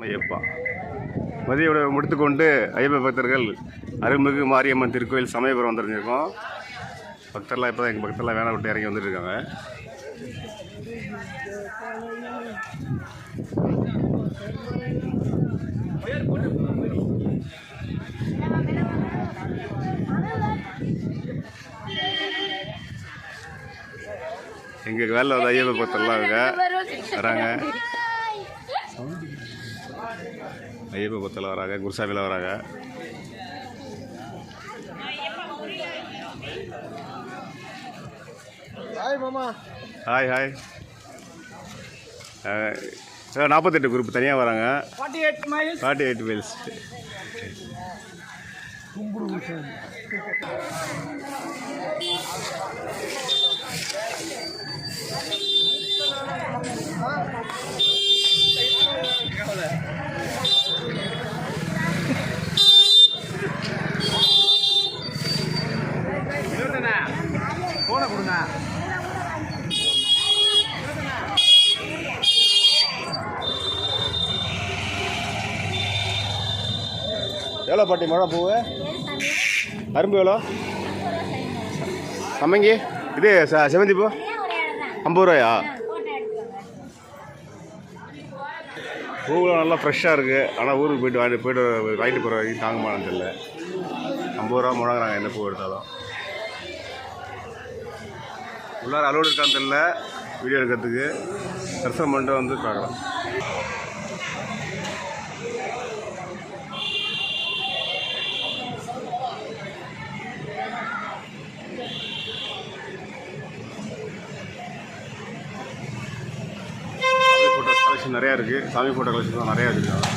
ஐயப்பா மதிய உணவை முடித்துக்கொண்டு ஐயப்ப பக்தர்கள் அருள்மிகு மாரியம்மன் திருக்கோயில் சமயபுரம் வந்துருந்துருக்கோம். பக்தர்லாம் இப்போ தான் எங்கள் பக்தர்லாம் வேணா விட்டு இறங்கி வந்துட்டு இருக்காங்க. எங்கள் வேலை வந்து ஐயப்ப பக்தர்லாம் வராங்க. ஐயப்ப பக்தர்லாம் வராங்க, குருசாமிலாம் வராங்க. ஹாய் மாமா. Hi hi. 48 குரூப் தனியாக வராங்க. 48 மைல்ஸ். போன கொடுங்க. எவ்வளோ பாட்டி மழை பூவு? அரும்பு எவ்வளோ? சம்மங்கி இது செவந்தி பூ 50 ரூபாயா? பூவெலாம் நல்லா ஃப்ரெஷ்ஷாக இருக்குது. ஆனால் ஊருக்கு போயிட்டு வாங்கிட்டு போகிற வரைக்கும் தாங்கமானது இல்லை. 50 ரூபா முழங்குறாங்க என்ன பூ எடுத்தாலும். உள்ளார அலோடு இருக்கான்னு தெரியல. வீடியோ எடுக்கிறதுக்கு தரிசனம் பண்ணிட்டு வந்து பார்க்கலாம். ஃபோட்டோ கலெக்ஷன் நிறையா இருக்குது. சாமி ஃபோட்டோ கலெக்ஷன் தான் நிறையா வச்சுருக்காங்க.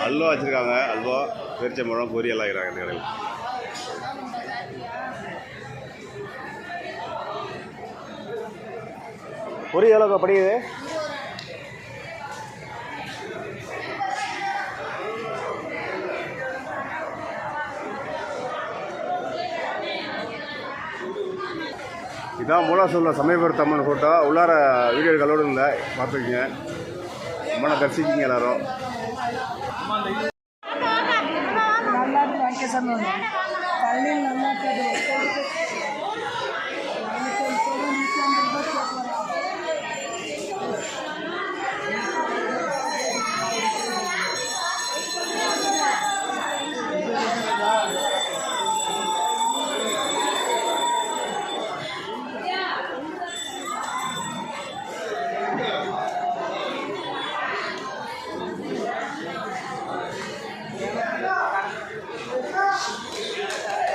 அல்வா வச்சுருக்காங்க. அல்வா பேரிச்சம்பழம் பொரியல் ஆகிறாங்க இந்த கடையில். பொரி எவ்வளோ படிக்குது? இதான் மூலாசூரில் சமயபுரத்து அம்மன் ஃபோட்டோ. உள்ளார வீடியோ கலோடு இருந்தேன், பார்த்துக்கிங்க. அம்மனை தரிசிக்கிங்க எல்லாரும்.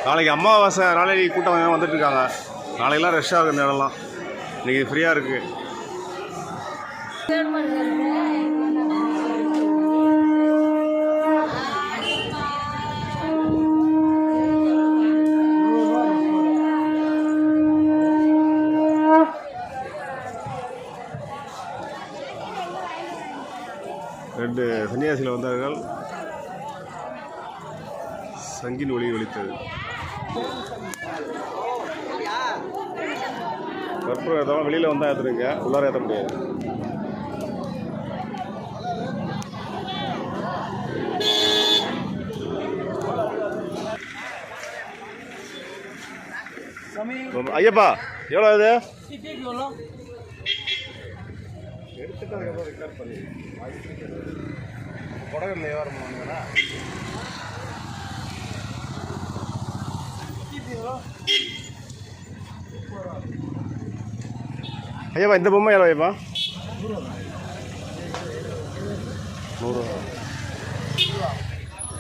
நாளைக்கு அமாவாசை, நாளைக்கு கூட்டம் வந்துட்டு இருக்காங்க. நாளைக்கெல்லாம் ரஷ்ஷாக இருக்குது இந்த இடம்லாம். இன்றைக்கி ஃப்ரீயாக இருக்குது. ரெண்டு சன்னியாசிகள் வந்தார்கள். சங்கின் ஒளி ஒலித்தது. கற்பூரம் ஏற்றலாம். வெளியில் வந்தால் ஏற்றுருங்க, உள்ளார ஏற்ற முடியாது. ஐயப்பா எவ்வளோ இது? எடுத்துட்டு அதுக்கப்புறம் ரெக்கார்ட் பண்ணி புடகை வியாபாரம் பண்ணுவாங்கன்னா ஐயாப்பா இந்த பொம்மை எவ்வளோ ஐயப்பா? 100 ரூபா.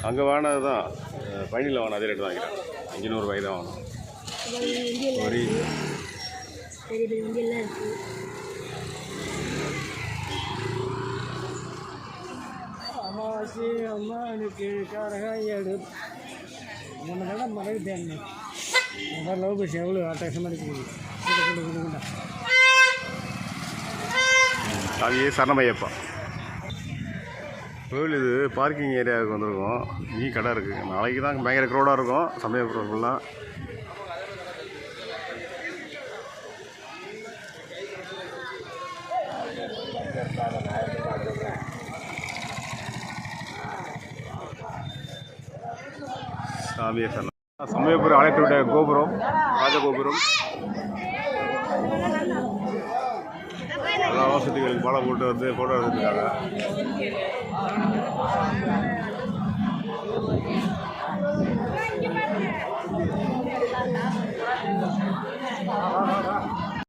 அங்கே வாங்கினது தான் பயணியில் வாங்கின அதே ரேட்டு தான் வாங்கிறேன். 500 ரூபாய் தான் வாங்கணும். ஒரு அமாவாசை அம்மா எனக்கு காரகாடு முன்ன மழை தேங்க லவ் பஸ் எவ்வளோ அட்டகாசமாக இருக்குது. சாமியே சரணமையப்பா. கோவில் இது பார்க்கிங் ஏரியாவுக்கு வந்திருக்கோம். நீ கடை இருக்குது. நாளைக்கு தான் பயங்கர க்ரௌடாக இருக்கும் சமயபுரம் ஃபுல்லாக. சாமியே சரணம். சமயபுரம் ஆலயத்துடைய கோபுரம், ராஜகோபுரம். எல்லா வசதிகளுக்கு மாலை போட்டு வந்து ஃபோட்டோ எடுத்துருக்காங்க.